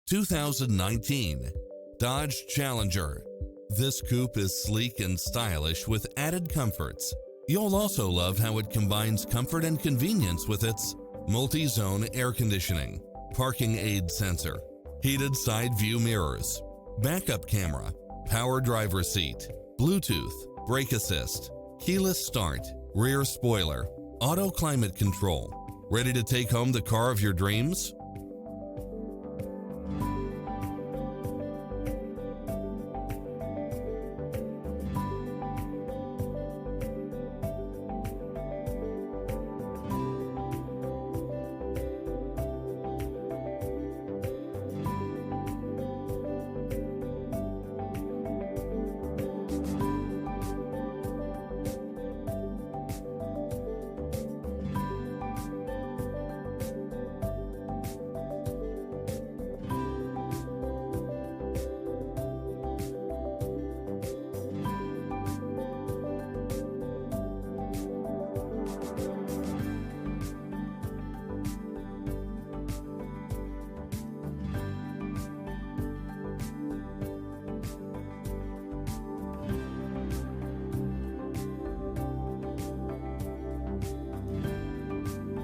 2019 Dodge Challenger. This coupe is sleek and stylish with added comforts. You'll also love how it combines comfort and convenience with its multi-zone air conditioning, parking aid sensor, heated side view mirrors, backup camera, power driver seat, Bluetooth, brake assist, keyless start, rear spoiler, auto climate control. Ready to take home the car of your dreams?